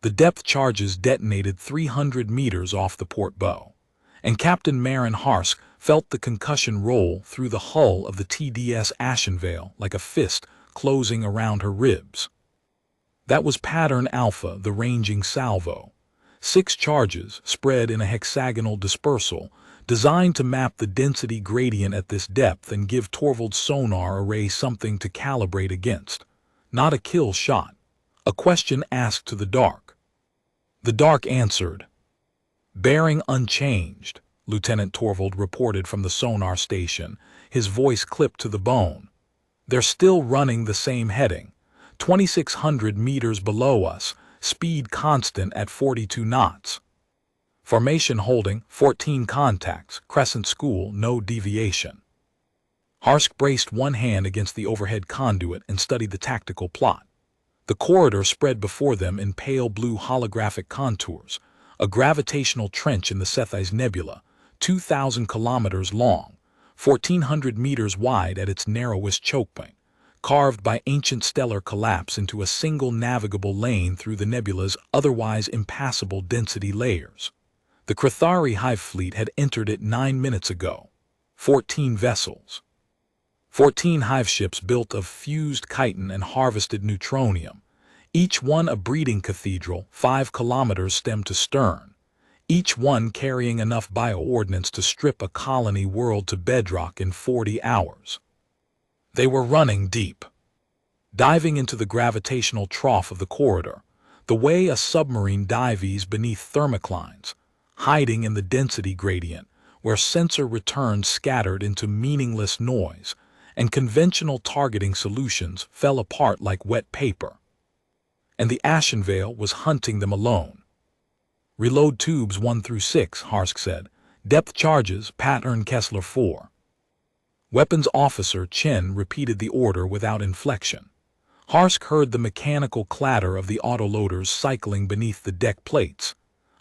The depth charges detonated 300 meters off the port bow, and Captain Marin Harsk felt the concussion roll through the hull of the TDS Ashenvale like a fist closing around her ribs. That was Pattern Alpha, the ranging salvo. 6 charges spread in a hexagonal dispersal, designed to map the density gradient at this depth and give Torvald's sonar array something to calibrate against. Not a kill shot. A question asked to the dark. The dark answered. Bearing unchanged, Lieutenant Torvald reported from the sonar station, his voice clipped to the bone. They're still running the same heading, 2,600 meters below us, speed constant at 42 knots. Formation holding, 14 contacts, Crescent School, no deviation. Harsk braced one hand against the overhead conduit and studied the tactical plot. The corridor spread before them in pale blue holographic contours, a gravitational trench in the Cephei's Nebula, 2,000 kilometers long, 1,400 meters wide at its narrowest choke point, carved by ancient stellar collapse into a single navigable lane through the nebula's otherwise impassable density layers. The Krythari Hive fleet had entered it 9 minutes ago. 14 vessels. 14 Hive-Ships built of fused chitin and harvested neutronium, each one a breeding cathedral 5 kilometers stem to stern, each one carrying enough bioordnance to strip a colony world to bedrock in 40 hours. They were running deep, diving into the gravitational trough of the corridor, the way a submarine dives beneath thermoclines, hiding in the density gradient where sensor returns scattered into meaningless noise, and conventional targeting solutions fell apart like wet paper. And the Ashenvale was hunting them alone. Reload tubes 1 through 6, Harsk said. Depth charges, pattern Kessler 4. Weapons Officer Chen repeated the order without inflection. Harsk heard the mechanical clatter of the autoloaders cycling beneath the deck plates,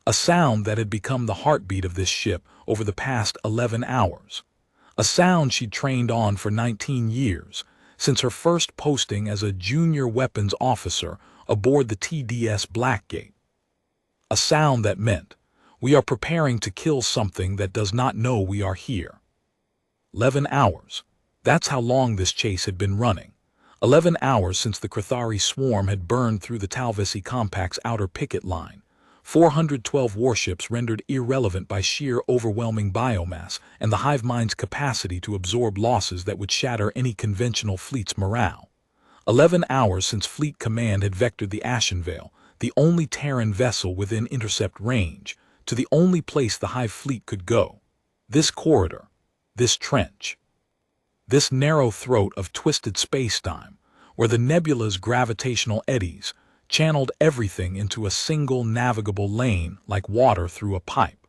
a sound that had become the heartbeat of this ship over the past 11 hours. A sound she'd trained on for 19 years, since her first posting as a junior weapons officer aboard the TDS Blackgate. A sound that meant, we are preparing to kill something that does not know we are here. 11 hours. That's how long this chase had been running. 11 hours since the Krythari swarm had burned through the Talvesi Compact's outer picket line. 412 warships rendered irrelevant by sheer overwhelming biomass and the hive mind's capacity to absorb losses that would shatter any conventional fleet's morale. 11 hours since Fleet Command had vectored the Ashenvale, the only Terran vessel within intercept range, to the only place the Hive fleet could go. This corridor. This trench. This narrow throat of twisted space-time, where the nebula's gravitational eddies channeled everything into a single navigable lane like water through a pipe.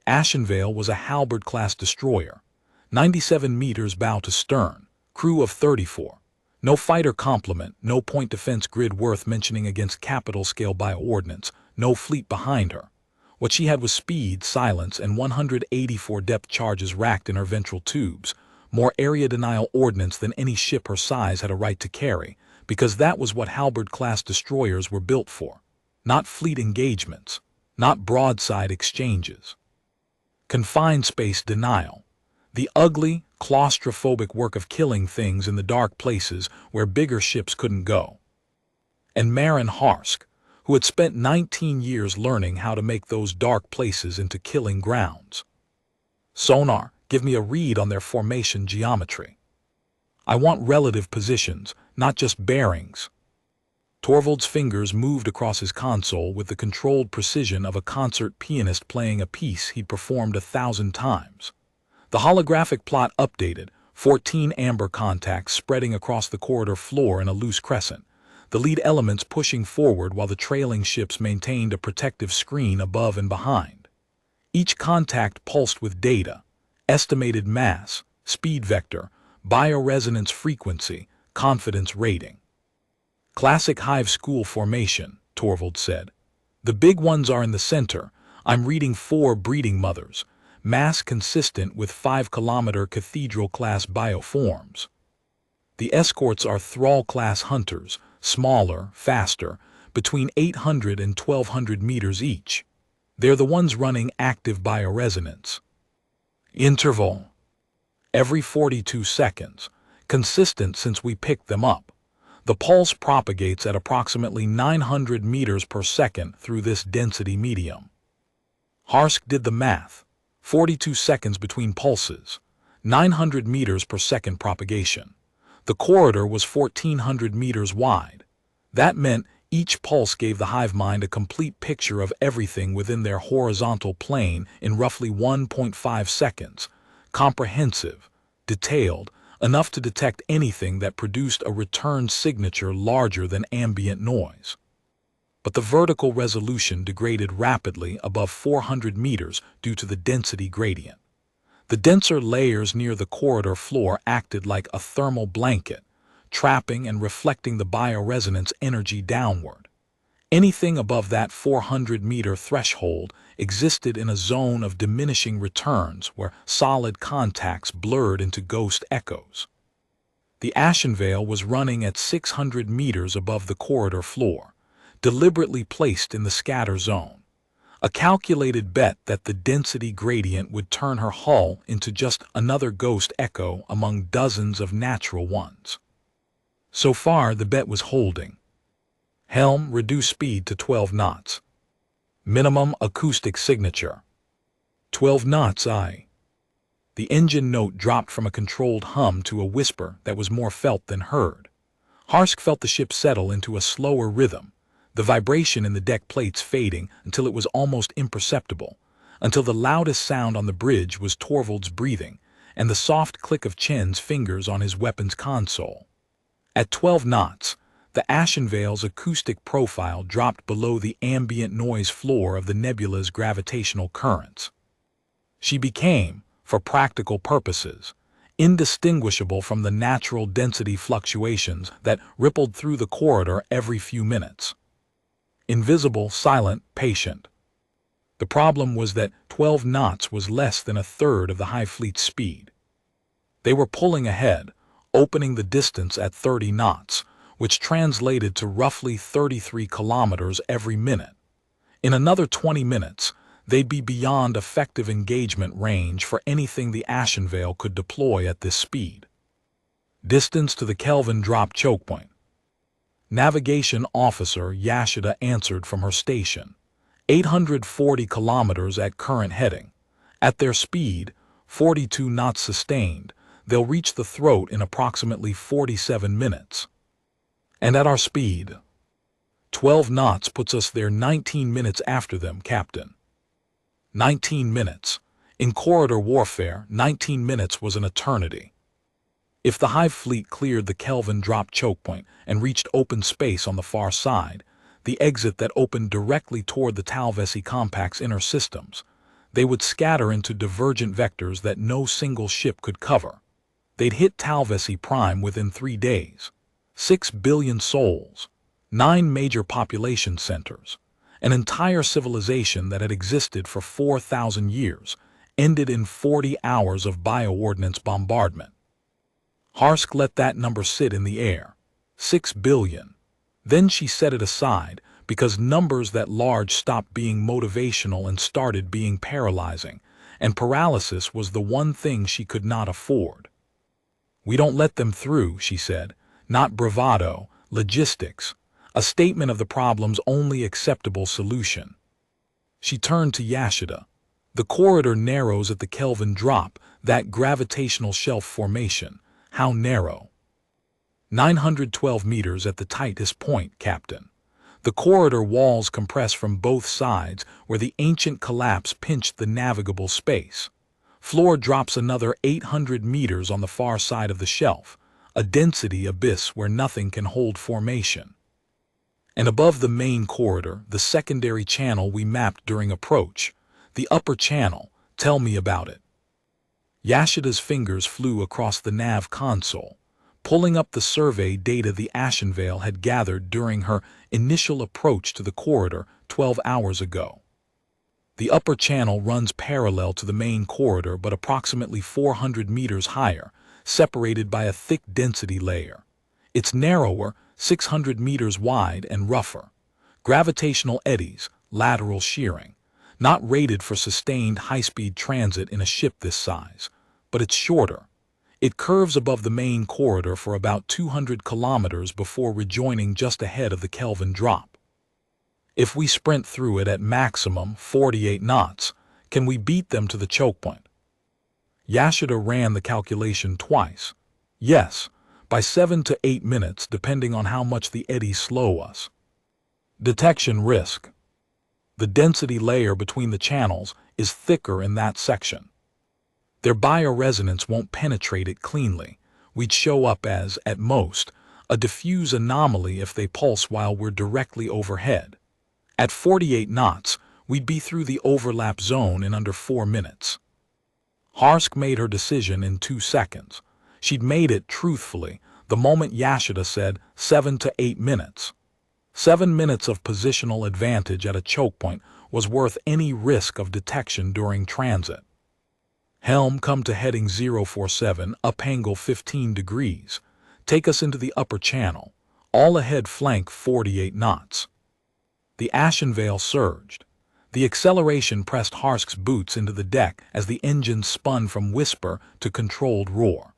Ashenvale was a Halberd-class destroyer, 97 meters bow to stern, crew of 34. No fighter complement, no point defense grid worth mentioning against capital-scale bioordnance, no fleet behind her. What she had was speed, silence, and 184 depth charges racked in her ventral tubes, more area denial ordnance than any ship her size had a right to carry, because that was what Halberd-class destroyers were built for. Not fleet engagements, not broadside exchanges. Confined space denial. The ugly, claustrophobic work of killing things in the dark places where bigger ships couldn't go. And Marin Harsk, who had spent 19 years learning how to make those dark places into killing grounds. Sonar, give me a read on their formation geometry. I want relative positions, not just bearings. Torvald's fingers moved across his console with the controlled precision of a concert pianist playing a piece he'd performed 1,000 times. The holographic plot updated, 14 amber contacts spreading across the corridor floor in a loose crescent, the lead elements pushing forward while the trailing ships maintained a protective screen above and behind. Each contact pulsed with data, estimated mass, speed vector, bioresonance frequency, confidence rating. Classic Hive school formation, Torvald said. The big ones are in the center. I'm reading 4 breeding mothers, mass consistent with 5-kilometer cathedral-class bioforms. The escorts are thrall-class hunters, smaller, faster, between 800 and 1200 meters each. They're the ones running active bioresonance. Interval: every 42 seconds, consistent since we picked them up. The pulse propagates at approximately 900 meters per second through this density medium. Harsk did the math. 42 seconds between pulses, 900 meters per second propagation. The corridor was 1400 meters wide. That meant each pulse gave the hive mind a complete picture of everything within their horizontal plane in roughly 1.5 seconds. Comprehensive, detailed, enough to detect anything that produced a return signature larger than ambient noise. But the vertical resolution degraded rapidly above 400 meters due to the density gradient. The denser layers near the corridor floor acted like a thermal blanket, trapping and reflecting the bioresonance energy downward. Anything above that 400-meter threshold existed in a zone of diminishing returns where solid contacts blurred into ghost echoes. The Ashen Veil was running at 600 meters above the corridor floor, deliberately placed in the scatter zone. A calculated bet that the density gradient would turn her hull into just another ghost echo among dozens of natural ones. So far, the bet was holding. Helm, reduce speed to 12 knots. Minimum acoustic signature. 12 knots, aye. The engine note dropped from a controlled hum to a whisper that was more felt than heard. Harsk felt the ship settle into a slower rhythm, the vibration in the deck plates fading until it was almost imperceptible, until the loudest sound on the bridge was Torvald's breathing and the soft click of Chen's fingers on his weapon's console. At 12 knots, the Ashen Veil's acoustic profile dropped below the ambient noise floor of the nebula's gravitational currents. She became, for practical purposes, indistinguishable from the natural density fluctuations that rippled through the corridor every few minutes. Invisible, silent, patient. The problem was that 12 knots was less than a third of the Hive fleet's speed. They were pulling ahead, opening the distance at 30 knots, which translated to roughly 33 kilometers every minute. In another 20 minutes, they'd be beyond effective engagement range for anything the Ashen Veil could deploy at this speed. Distance to the Kelvin drop choke point. Navigation Officer Yashida answered from her station. 840 kilometers at current heading. At their speed, 42 knots sustained, they'll reach the throat in approximately 47 minutes. And at our speed, 12 knots puts us there 19 minutes after them, Captain. 19 minutes. In corridor warfare, 19 minutes was an eternity. If the Hive fleet cleared the Kelvin drop choke point and reached open space on the far side, the exit that opened directly toward the Talvesi Compact's inner systems, they would scatter into divergent vectors that no single ship could cover. They'd hit Talvesi Prime within 3 days. 6 billion souls, 9 major population centers, an entire civilization that had existed for 4,000 years, ended in 40 hours of bioordnance bombardment. Harsk let that number sit in the air. 6 billion. Then she set it aside because numbers that large stopped being motivational and started being paralyzing, and paralysis was the one thing she could not afford. We don't let them through, she said. Not bravado, logistics. A statement of the problem's only acceptable solution. She turned to Yashida. The corridor narrows at the Kelvin drop, that gravitational shelf formation. How narrow? 912 meters at the tightest point, Captain. The corridor walls compress from both sides where the ancient collapse pinched the navigable space. Floor drops another 800 meters on the far side of the shelf, a density abyss where nothing can hold formation. And above the main corridor, the secondary channel we mapped during approach, the upper channel, tell me about it. Yashida's fingers flew across the nav console, pulling up the survey data the Ashen Veil had gathered during her initial approach to the corridor 12 hours ago. The upper channel runs parallel to the main corridor but approximately 400 meters higher, separated by a thick density layer. It's narrower, 600 meters wide and rougher. Gravitational eddies, lateral shearing. Not rated for sustained high-speed transit in a ship this size, but it's shorter. It curves above the main corridor for about 200 kilometers before rejoining just ahead of the Kelvin drop. If we sprint through it at maximum 48 knots, can we beat them to the choke point? Yasuda ran the calculation twice. Yes, by 7 to 8 minutes depending on how much the eddies slow us. Detection risk. The density layer between the channels is thicker in that section. Their bioresonance won't penetrate it cleanly. We'd show up as, at most, a diffuse anomaly if they pulse while we're directly overhead. At 48 knots, we'd be through the overlap zone in under 4 minutes. Harsk made her decision in 2 seconds. She'd made it truthfully the moment Yasuda said 7 to 8 minutes. 7 minutes of positional advantage at a choke point was worth any risk of detection during transit. Helm, come to heading 047, up angle 15 degrees. Take us into the upper channel. All ahead flank 48 knots. The ashen veil surged. The acceleration pressed Harsk's boots into the deck as the engine spun from whisper to controlled roar.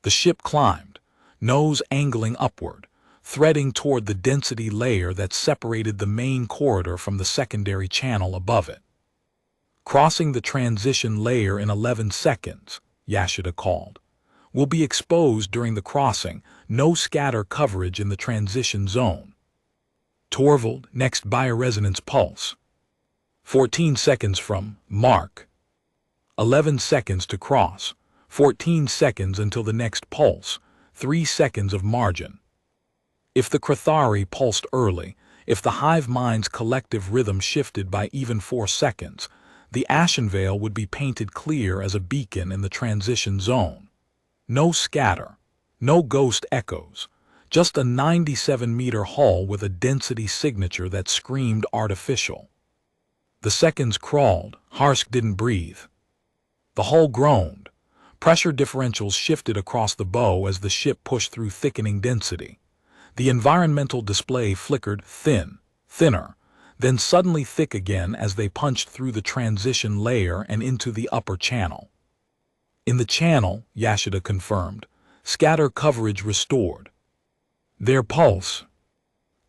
The ship climbed, nose angling upward, threading toward the density layer that separated the main corridor from the secondary channel above it. Crossing the transition layer in 11 seconds, Yasuda called. We'll be exposed during the crossing, no scatter coverage in the transition zone. Torvald, next bioresonance pulse. 14 seconds from mark. 11 seconds to cross. 14 seconds until the next pulse. 3 seconds of margin. If the Krythari pulsed early, if the hive mind's collective rhythm shifted by even 4 seconds, the ashen veil would be painted clear as a beacon in the transition zone. No scatter, no ghost echoes, just a 97-meter hull with a density signature that screamed artificial. The seconds crawled. Harsk didn't breathe. The hull groaned. Pressure differentials shifted across the bow as the ship pushed through thickening density. The environmental display flickered thinner, then suddenly thick again as they punched through the transition layer and into the upper channel. In the channel, Yasuda confirmed, scatter coverage restored. Their pulse.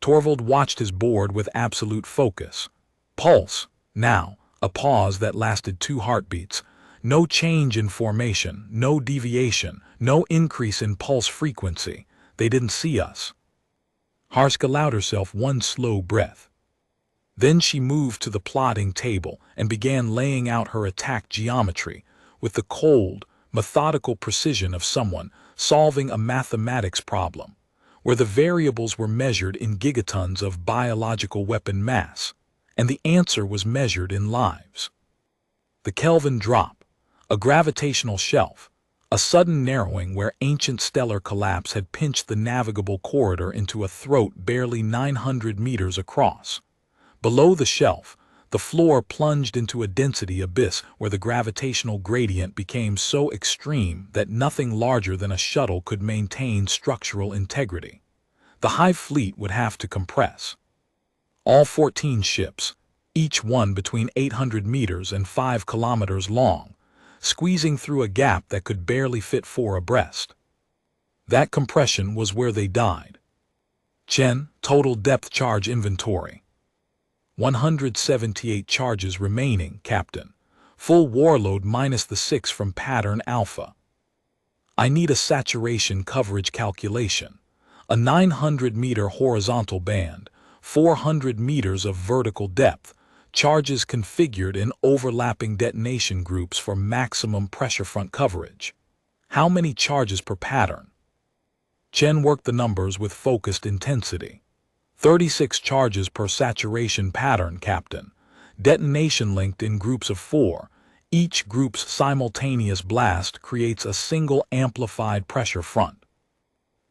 Torvald watched his board with absolute focus. Pulse. Now, a pause that lasted 2 heartbeats. No change in formation, no deviation, no increase in pulse frequency. They didn't see us. Harsk allowed herself one slow breath. Then she moved to the plotting table and began laying out her attack geometry with the cold, methodical precision of someone solving a mathematics problem, where the variables were measured in gigatons of biological weapon mass, and the answer was measured in lives. The Kelvin drop, a gravitational shelf, a sudden narrowing where ancient stellar collapse had pinched the navigable corridor into a throat barely 900 meters across. Below the shelf, the floor plunged into a density abyss where the gravitational gradient became so extreme that nothing larger than a shuttle could maintain structural integrity. The Hive fleet would have to compress. All 14 ships, each one between 800 meters and 5 kilometers long, squeezing through a gap that could barely fit 4 abreast. That compression was where they died. Chen, total depth charge inventory. 178 charges remaining, Captain. Full warload minus the 6 from pattern alpha. I need a saturation coverage calculation. A 900-meter horizontal band, 400 meters of vertical depth, charges configured in overlapping detonation groups for maximum pressure front coverage. How many charges per pattern? Chen worked the numbers with focused intensity. 36 charges per saturation pattern, Captain. Detonation linked in groups of 4. Each group's simultaneous blast creates a single amplified pressure front.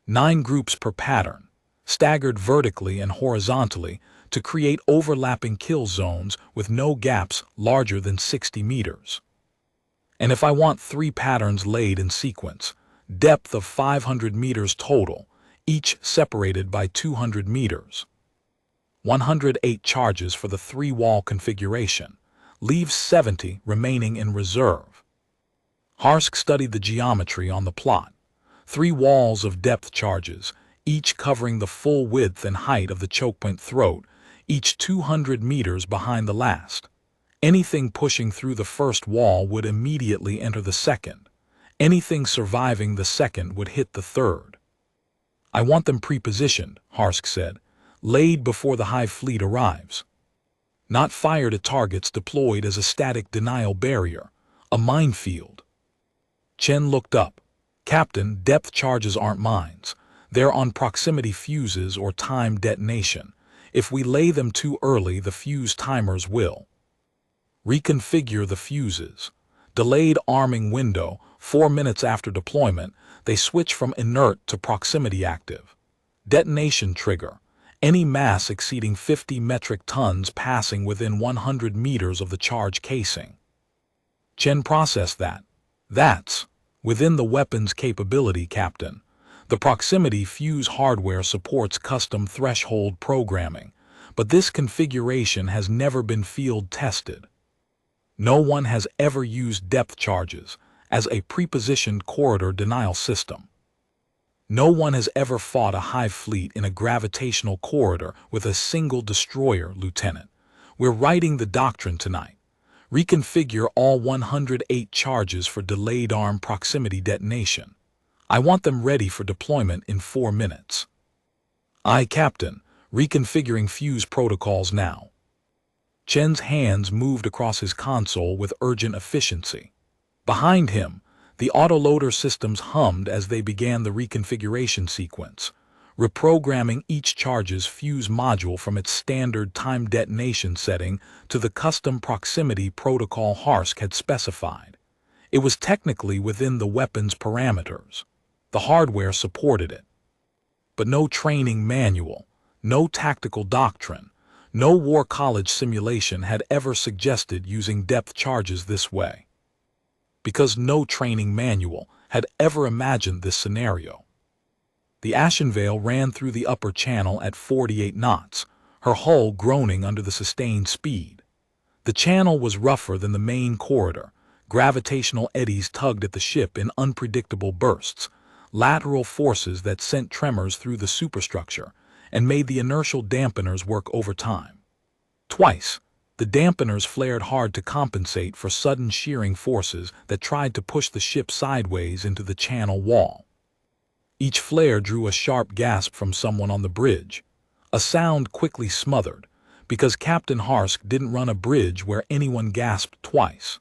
9 groups per pattern, staggered vertically and horizontally to create overlapping kill zones with no gaps larger than 60 meters. And if I want 3 patterns laid in sequence, depth of 500 meters total, each separated by 200 meters. 108 charges for the three-wall configuration. Leaves 70 remaining in reserve. Harsk studied the geometry on the plot. 3 walls of depth charges, each covering the full width and height of the chokepoint throat, each 200 meters behind the last. Anything pushing through the first wall would immediately enter the second. Anything surviving the second would hit the third. "I want them pre-positioned," Harsk said, "laid before the Hive fleet arrives. Not fired at targets deployed as a static denial barrier, a minefield." Chen looked up. "Captain, depth charges aren't mines. They're on proximity fuses or timed detonation. If we lay them too early, the fuse timers will reconfigure the fuses. Delayed arming window, 4 minutes after deployment, they switch from inert to proximity active. Detonation trigger, any mass exceeding 50 metric tons passing within 100 meters of the charge casing." Chen processed that. "That's within the weapon's capability, Captain. The proximity fuse hardware supports custom threshold programming, but this configuration has never been field tested. No one has ever used depth charges as a prepositioned corridor denial system. No one has ever fought a Hive fleet in a gravitational corridor with a single destroyer, Lieutenant. We're writing the doctrine tonight. Reconfigure all 108 charges for delayed arm proximity detonation. I want them ready for deployment in 4 minutes. Aye, Captain. Reconfiguring fuse protocols now." Chen's hands moved across his console with urgent efficiency. Behind him, the autoloader systems hummed as they began the reconfiguration sequence, reprogramming each charge's fuse module from its standard time detonation setting to the custom proximity protocol Harsk had specified. It was technically within the weapon's parameters. The hardware supported it. But no training manual, no tactical doctrine, no war college simulation had ever suggested using depth charges this way. Because no training manual had ever imagined this scenario. The Ashenvale ran through the upper channel at 48 knots, her hull groaning under the sustained speed. The channel was rougher than the main corridor. Gravitational eddies tugged at the ship in unpredictable bursts, lateral forces that sent tremors through the superstructure and made the inertial dampeners work overtime. Twice, the dampeners flared hard to compensate for sudden shearing forces that tried to push the ship sideways into the channel wall. Each flare drew a sharp gasp from someone on the bridge, a sound quickly smothered, because Captain Harsk didn't run a bridge where anyone gasped twice.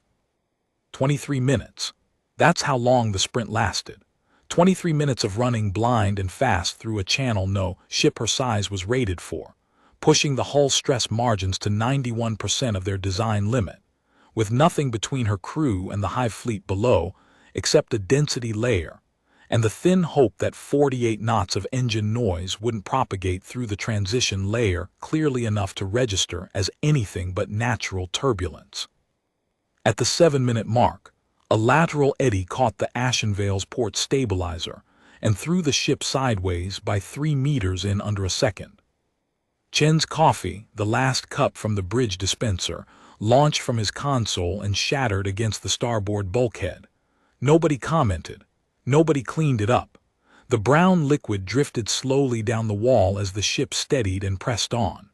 23 minutes. That's how long the sprint lasted. 23 minutes of running blind and fast through a channel no ship her size was rated for, pushing the hull stress margins to 91% of their design limit, with nothing between her crew and the Hive fleet below except a density layer, and the thin hope that 48 knots of engine noise wouldn't propagate through the transition layer clearly enough to register as anything but natural turbulence. At the 7-minute mark, a lateral eddy caught the Ashenvale's port stabilizer and threw the ship sideways by 3 meters in under a second. Chen's coffee, the last cup from the bridge dispenser, launched from his console and shattered against the starboard bulkhead. Nobody commented. Nobody cleaned it up. The brown liquid drifted slowly down the wall as the ship steadied and pressed on.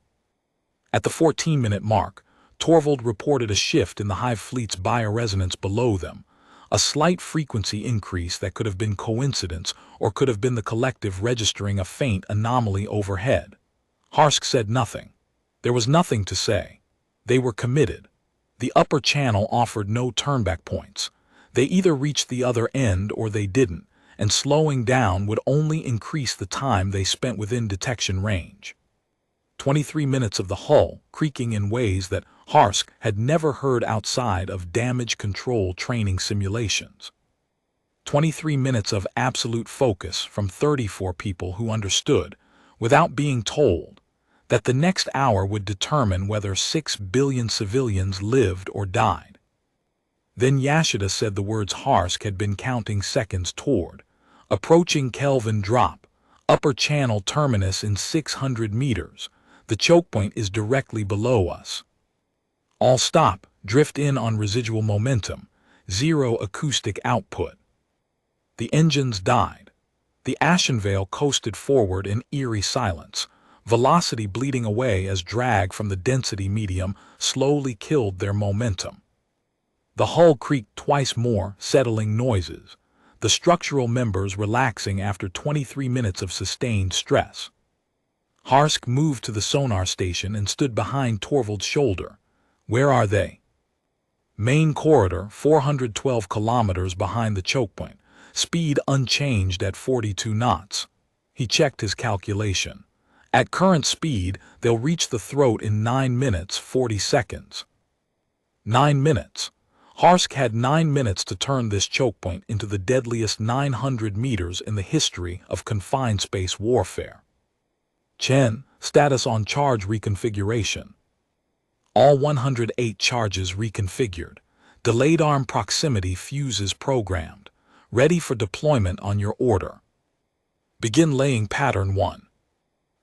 At the 14-minute mark, Torvald reported a shift in the Hive fleet's bioresonance below them, a slight frequency increase that could have been coincidence or could have been the collective registering a faint anomaly overhead. Harsk said nothing. There was nothing to say. They were committed. The upper channel offered no turnback points. They either reached the other end or they didn't, and slowing down would only increase the time they spent within detection range. 23 minutes of the hull creaking in ways that Harsk had never heard outside of damage control training simulations. 23 minutes of absolute focus from 34 people who understood, without being told, that the next hour would determine whether 6 billion civilians lived or died. Then Yashida said the words Harsk had been counting seconds toward. Approaching Kelvin drop, upper channel terminus in 600 meters. The choke point is directly below us. All stop, drift in on residual momentum, zero acoustic output. The engines died. The ashen veil coasted forward in eerie silence, velocity bleeding away as drag from the density medium slowly killed their momentum. The hull creaked twice more, settling noises, the structural members relaxing after 23 minutes of sustained stress. Harsk moved to the sonar station and stood behind Torvald's shoulder. Where are they? Main corridor, 412 kilometers behind the choke point. Speed unchanged at 42 knots. He checked his calculation. At current speed, they'll reach the throat in 9 minutes, 40 seconds. 9 minutes. Harsk had 9 minutes to turn this choke point into the deadliest 900 meters in the history of confined space warfare. Chen, status on charge reconfiguration. All 108 charges reconfigured. Delayed arm proximity fuses programmed. Ready for deployment on your order. Begin laying pattern 1.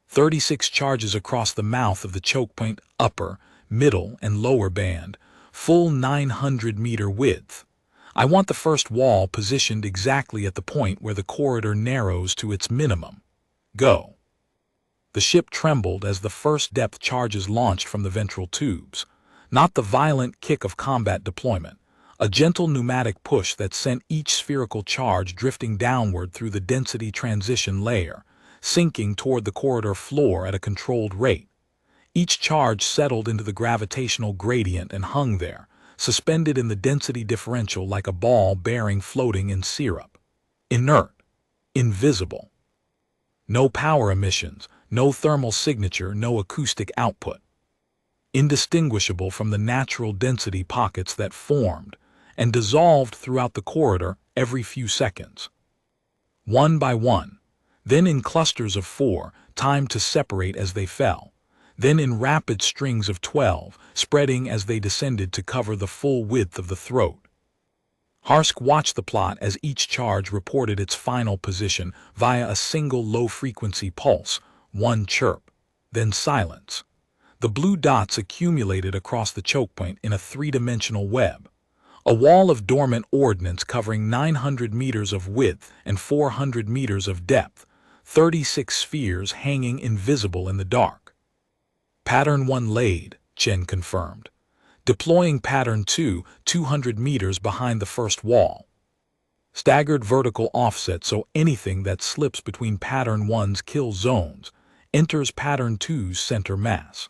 36 charges across the mouth of the choke point, upper, middle, and lower band, full 900-meter width. I want the first wall positioned exactly at the point where the corridor narrows to its minimum. Go. The ship trembled as the first depth charges launched from the ventral tubes. Not the violent kick of combat deployment. A gentle pneumatic push that sent each spherical charge drifting downward through the density transition layer, sinking toward the corridor floor at a controlled rate. Each charge settled into the gravitational gradient and hung there, suspended in the density differential like a ball bearing floating in syrup. Inert. Invisible. No power emissions, no thermal signature, no acoustic output. Indistinguishable from the natural density pockets that formed and dissolved throughout the corridor every few seconds. One by one, then in clusters of 4, timed to separate as they fell, then in rapid strings of 12, spreading as they descended to cover the full width of the throat. Harsk watched the plot as each charge reported its final position via a single low-frequency pulse, one chirp, then silence. The blue dots accumulated across the choke point in a 3-dimensional web. A wall of dormant ordnance covering 900 meters of width and 400 meters of depth, 36 spheres hanging invisible in the dark. Pattern 1 laid, Chen confirmed. Deploying pattern 2, 200 meters behind the first wall. Staggered vertical offset so anything that slips between pattern 1's kill zones enters pattern 2's center mass.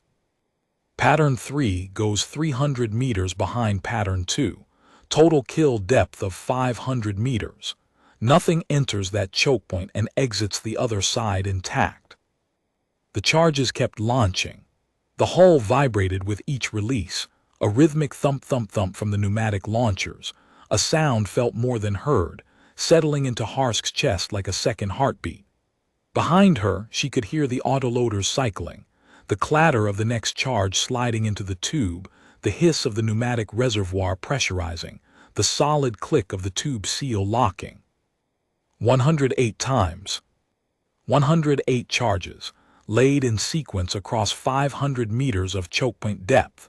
Pattern 3 goes 300 meters behind pattern 2. Total kill depth of 500 meters. Nothing enters that choke point and exits the other side intact. The charges kept launching. The hull vibrated with each release, a rhythmic thump-thump-thump from the pneumatic launchers, a sound felt more than heard, settling into Harsk's chest like a second heartbeat. Behind her, she could hear the autoloaders cycling, the clatter of the next charge sliding into the tube, the hiss of the pneumatic reservoir pressurizing, the solid click of the tube seal locking. 108 times. 108 charges, laid in sequence across 500 meters of choke point depth.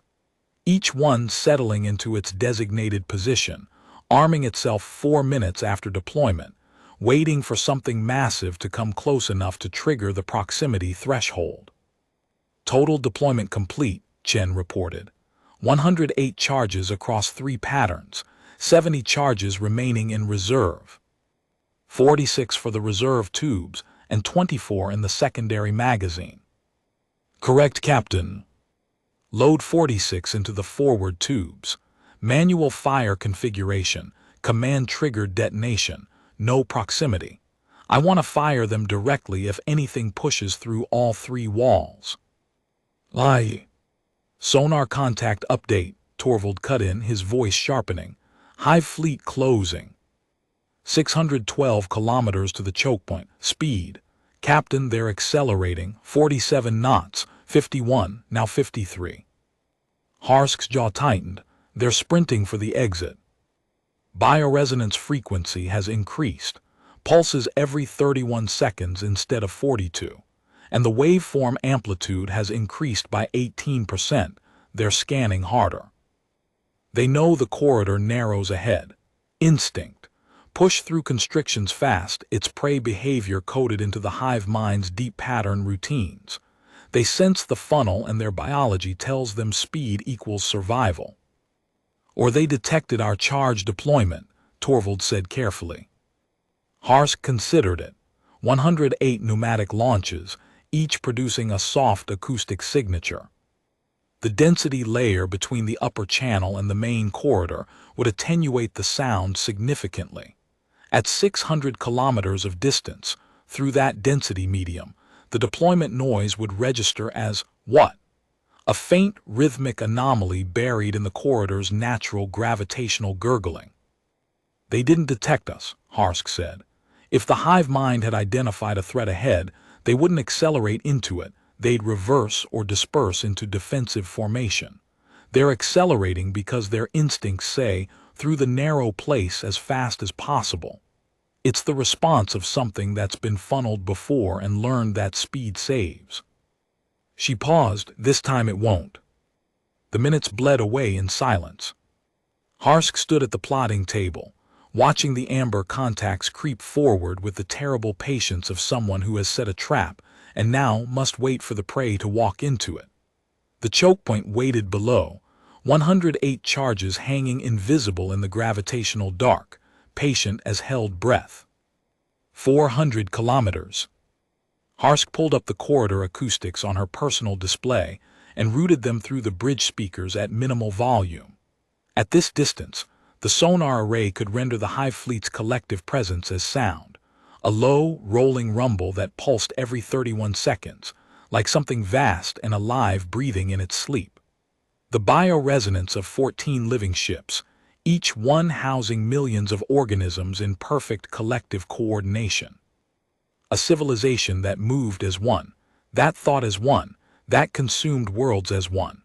Each one settling into its designated position, arming itself 4 minutes after deployment, waiting for something massive to come close enough to trigger the proximity threshold. Total deployment complete, Chen reported. 108 charges across 3 patterns, 70 charges remaining in reserve. 46 for the reserve tubes and 24 in the secondary magazine. Correct, Captain. Load 46 into the forward tubes. Manual fire configuration, command-triggered detonation, no proximity. I want to fire them directly if anything pushes through all 3 walls. Aye. Sonar contact update, Torvald cut in, his voice sharpening. Hive fleet closing. 612 kilometers to the choke point. Speed. Captain, they're accelerating. 47 knots. 51, now 53. Harsk's jaw tightened. They're sprinting for the exit. Bioresonance frequency has increased. Pulses every 31 seconds instead of 42. and the waveform amplitude has increased by 18%. They're scanning harder. They know the corridor narrows ahead. Instinct. Push through constrictions fast, its prey behavior coded into the hive mind's deep pattern routines. They sense the funnel and their biology tells them speed equals survival. Or they detected our charge deployment, Torvald said carefully. Harsk considered it. 108 pneumatic launches, each producing a soft acoustic signature. The density layer between the upper channel and the main corridor would attenuate the sound significantly. At 600 kilometers of distance, through that density medium, the deployment noise would register as what? A faint rhythmic anomaly buried in the corridor's natural gravitational gurgling. They didn't detect us, Harsk said. If the hive mind had identified a threat ahead, they wouldn't accelerate into it, they'd reverse or disperse into defensive formation. They're accelerating because their instincts say, through the narrow place as fast as possible. It's the response of something that's been funneled before and learned that speed saves. She paused. This time it won't. The minutes bled away in silence. Harsk stood at the plotting table, watching the amber contacts creep forward with the terrible patience of someone who has set a trap and now must wait for the prey to walk into it. The choke point waited below, 108 charges hanging invisible in the gravitational dark, patient as held breath. 400 kilometers. Harsk pulled up the corridor acoustics on her personal display and routed them through the bridge speakers at minimal volume. At this distance, the sonar array could render the hive fleet's collective presence as sound, a low, rolling rumble that pulsed every 31 seconds, like something vast and alive breathing in its sleep. The bioresonance of 14 living ships, each one housing millions of organisms in perfect collective coordination. A civilization that moved as one, that thought as one, that consumed worlds as one.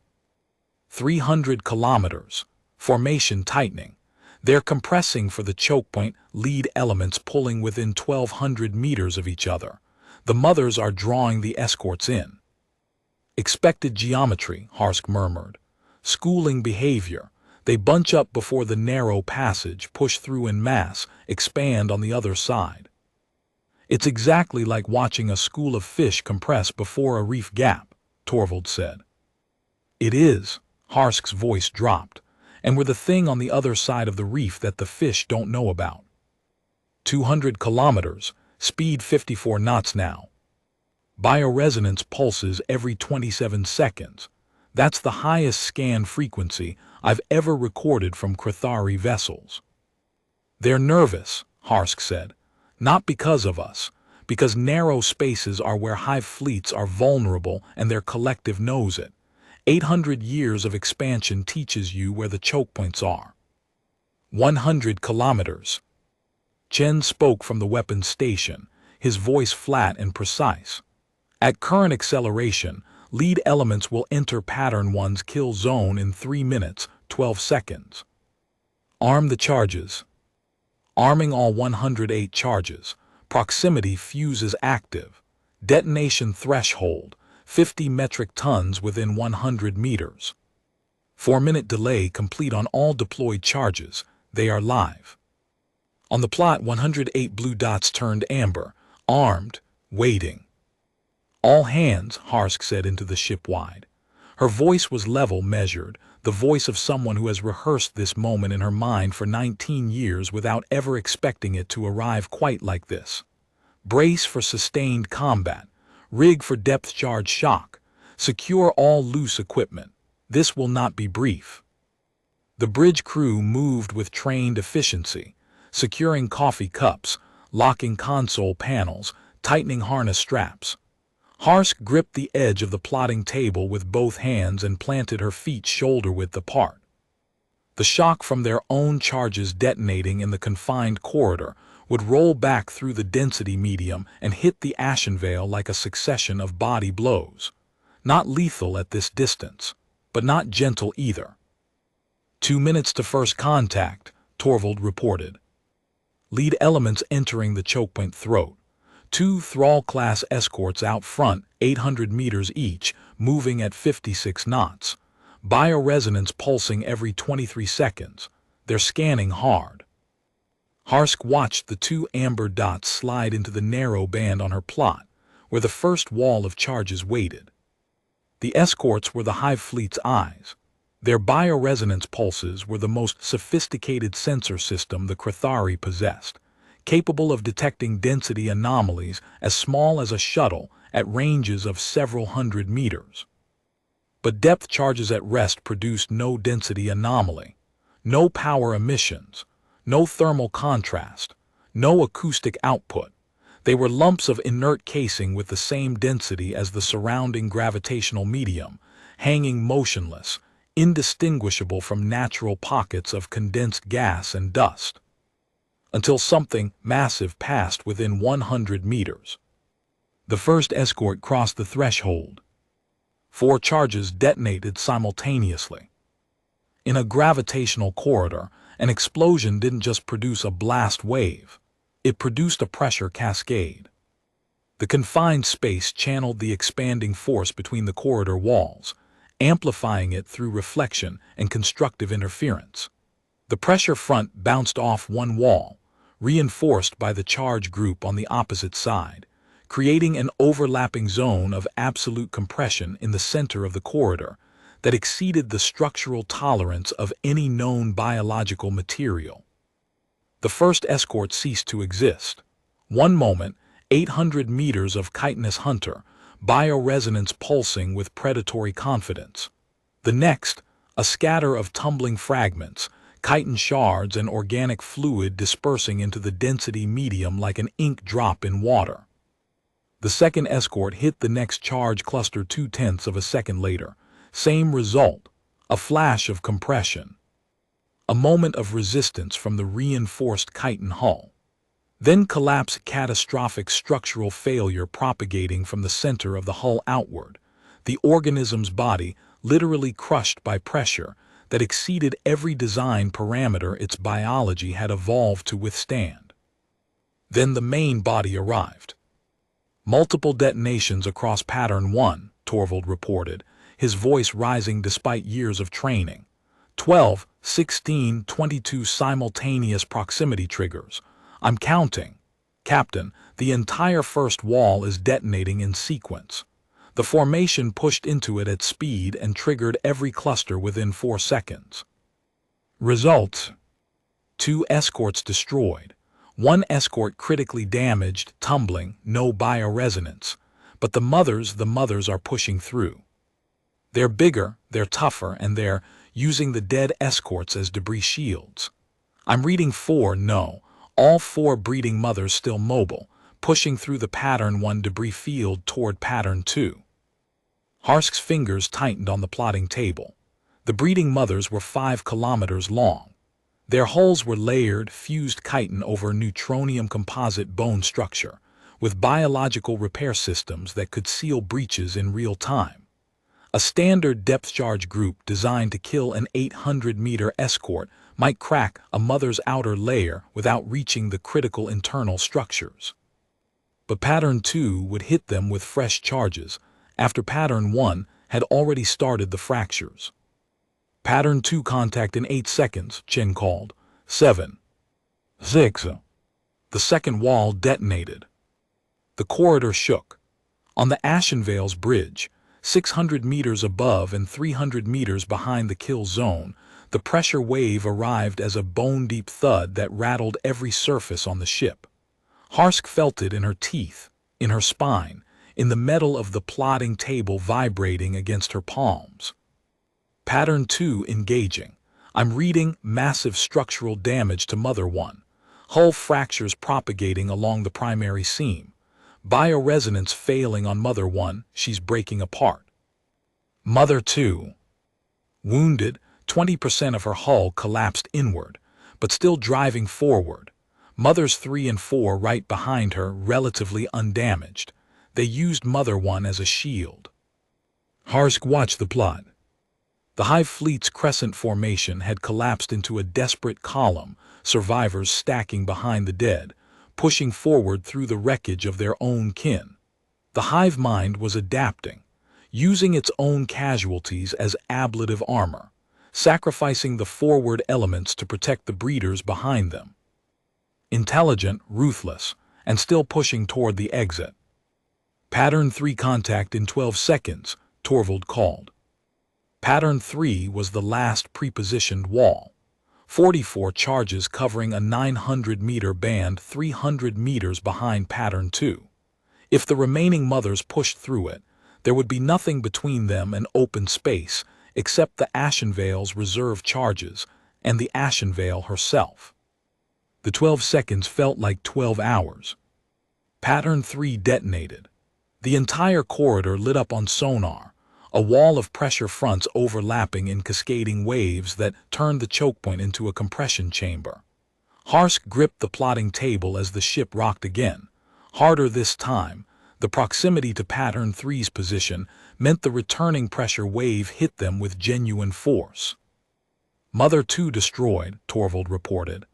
300 kilometers, formation tightening. They're compressing for the choke point, lead elements pulling within 1,200 meters of each other. The mothers are drawing the escorts in. Expected geometry, Harsk murmured. Schooling behavior. They bunch up before the narrow passage, push through en masse, expand on the other side. It's exactly like watching a school of fish compress before a reef gap, Torvald said. It is, Harsk's voice dropped, and we're the thing on the other side of the reef that the fish don't know about. 200 kilometers, speed 54 knots now. Bioresonance pulses every 27 seconds. That's the highest scan frequency I've ever recorded from Krythari vessels. They're nervous, Harsk said. Not because of us, because narrow spaces are where hive fleets are vulnerable and their collective knows it. 800 years of expansion teaches you where the choke points are. 100 kilometers. Chen spoke from the weapons station, his voice flat and precise. At current acceleration, lead elements will enter pattern 1's kill zone in 3 minutes, 12 seconds. Arm the charges. Arming all 108 charges. Proximity fuse is active. Detonation threshold, 50 metric tons within 100 meters. 4-minute delay complete on all deployed charges. They are live. On the plot, 108 blue dots turned amber, armed, waiting. All hands, Harsk said into the ship wide. Her voice was level, measured, the voice of someone who has rehearsed this moment in her mind for 19 years without ever expecting it to arrive quite like this. Brace for sustained combat. Rig for depth charge shock. Secure all loose equipment. This will not be brief. The bridge crew moved with trained efficiency, securing coffee cups, locking console panels, tightening harness straps. Harsk gripped the edge of the plotting table with both hands and planted her feet shoulder-width apart. The shock from their own charges detonating in the confined corridor would roll back through the density medium and hit the ashen veil like a succession of body blows. Not lethal at this distance, but not gentle either. 2 minutes to first contact, Torvald reported. Lead elements entering the chokepoint throat. 2 Thrall-class escorts out front, 800 meters each, moving at 56 knots. Bioresonance pulsing every 23 seconds. They're scanning hard. Harsk watched the two amber dots slide into the narrow band on her plot, where the first wall of charges waited. The escorts were the Hive fleet's eyes. Their bioresonance pulses were the most sophisticated sensor system the Krythari possessed, capable of detecting density anomalies as small as a shuttle at ranges of several hundred meters. But depth charges at rest produced no density anomaly, no power emissions, no thermal contrast, no acoustic output. They were lumps of inert casing with the same density as the surrounding gravitational medium, hanging motionless, indistinguishable from natural pockets of condensed gas and dust. Until something massive passed within 100 meters. The first escort crossed the threshold. 4 charges detonated simultaneously. In a gravitational corridor, an explosion didn't just produce a blast wave. It produced a pressure cascade. The confined space channeled the expanding force between the corridor walls, amplifying it through reflection and constructive interference. The pressure front bounced off one wall, reinforced by the charge group on the opposite side, creating an overlapping zone of absolute compression in the center of the corridor that exceeded the structural tolerance of any known biological material. The first escort ceased to exist. One moment, 800 meters of chitinous hunter, bioresonance pulsing with predatory confidence. The next, a scatter of tumbling fragments, chitin shards and organic fluid dispersing into the density medium like an ink drop in water. The second escort hit the next charge cluster 0.2 of a second later. Same result, a flash of compression. A moment of resistance from the reinforced chitin hull. Then collapse, catastrophic structural failure propagating from the center of the hull outward, the organism's body literally crushed by pressure that exceeded every design parameter its biology had evolved to withstand. Then the main body arrived. Multiple detonations across Pattern 1, Torvald reported, his voice rising despite years of training. 12, 16, 22 simultaneous proximity triggers. I'm counting. Captain, the entire first wall is detonating in sequence. The formation pushed into it at speed and triggered every cluster within 4 seconds. Results: 2 escorts destroyed. 1 escort critically damaged, tumbling, no bioresonance. But the mothers are pushing through. They're bigger, they're tougher, and they're using the dead escorts as debris shields. I'm reading 4, no, all 4 breeding mothers still mobile, pushing through the Pattern 1 debris field toward Pattern 2. Harsk's fingers tightened on the plotting table. The breeding mothers were 5 kilometers long. Their hulls were layered, fused chitin over neutronium composite bone structure, with biological repair systems that could seal breaches in real time. A standard depth charge group designed to kill an 800-meter escort might crack a mother's outer layer without reaching the critical internal structures. But Pattern 2 would hit them with fresh charges, after Pattern 1 had already started the fractures. Pattern 2 contact in 8 seconds, Chen called. 7. 6. The second wall detonated. The corridor shook. On the Ashenvale's bridge, 600 meters above and 300 meters behind the kill zone, the pressure wave arrived as a bone-deep thud that rattled every surface on the ship. Harsk felt it in her teeth, in her spine, in the metal of the plotting table vibrating against her palms. Pattern 2 engaging. I'm reading massive structural damage to Mother 1. Hull fractures propagating along the primary seam. Bioresonance failing on Mother 1, she's breaking apart. Mother 2. Wounded, 20% of her hull collapsed inward, but still driving forward. Mothers 3 and 4 right behind her, relatively undamaged. They used Mother 1 as a shield. Harsk watched the plot. The Hive fleet's crescent formation had collapsed into a desperate column, survivors stacking behind the dead, pushing forward through the wreckage of their own kin. The hive mind was adapting, using its own casualties as ablative armor, sacrificing the forward elements to protect the breeders behind them. Intelligent, ruthless, and still pushing toward the exit. Pattern 3 contact in 12 seconds, Torvald called. Pattern 3 was the last prepositioned wall. 44 charges covering a 900-meter band 300 meters behind Pattern 2. If the remaining mothers pushed through it, there would be nothing between them and open space except the Ashenvale's reserve charges and the Ashenvale herself. The 12 seconds felt like 12 hours. Pattern 3 detonated. The entire corridor lit up on sonar, a wall of pressure fronts overlapping in cascading waves that turned the choke point into a compression chamber. Harsk gripped the plotting table as the ship rocked again. Harder this time, the proximity to Pattern 3's position meant the returning pressure wave hit them with genuine force. Mother 2 destroyed, Torvald reported.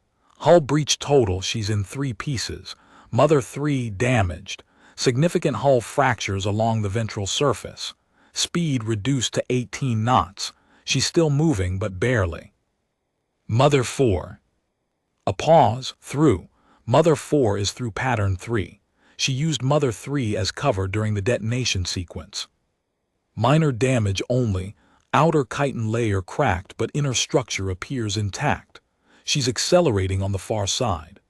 Hull breach total, she's in 3 pieces. Mother 3 damaged. Significant hull fractures along the ventral surface. Speed reduced to 18 knots. She's still moving, but barely. Mother 4. A pause. Through. Mother 4 is through Pattern 3. She used Mother 3 as cover during the detonation sequence. Minor damage only. Outer chitin layer cracked, but inner structure appears intact. She's accelerating on the far side.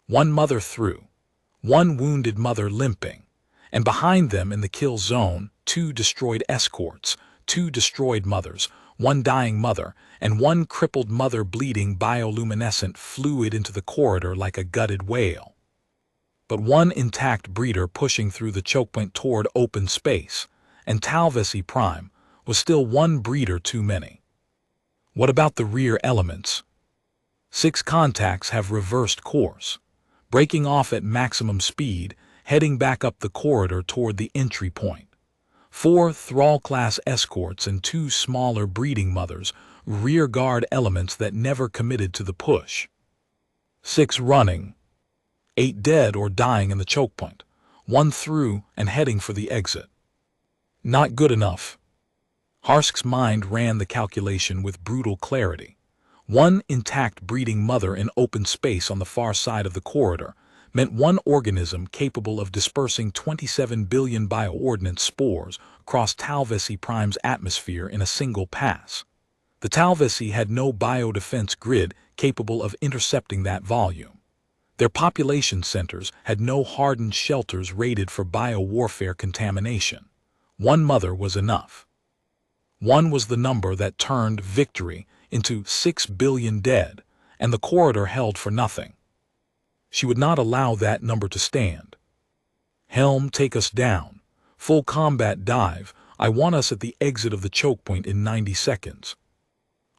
1 mother through. 1 wounded mother limping. And behind them in the kill zone, 2 destroyed escorts, 2 destroyed mothers, 1 dying mother, and 1 crippled mother bleeding bioluminescent fluid into the corridor like a gutted whale. But 1 intact breeder pushing through the chokepoint toward open space, and Talvesi Prime was still 1 breeder too many. What about the rear elements? 6 contacts have reversed course, breaking off at maximum speed, heading back up the corridor toward the entry point. 4 Thrall-class escorts and 2 smaller breeding mothers, rear guard elements that never committed to the push. 6 running. 8 dead or dying in the chokepoint, 1 through and heading for the exit. Not good enough. Harsk's mind ran the calculation with brutal clarity. 1 intact breeding mother in open space on the far side of the corridor meant 1 organism capable of dispersing 27 billion bioordnance spores across Talvesi Prime's atmosphere in a single pass. The Talvesi had no biodefense grid capable of intercepting that volume. Their population centers had no hardened shelters rated for biowarfare contamination. 1 mother was enough. 1 was the number that turned victory into 6 billion dead, and the corridor held for nothing. She would not allow that number to stand. Helm, take us down. Full combat dive. I want us at the exit of the choke point in 90 seconds.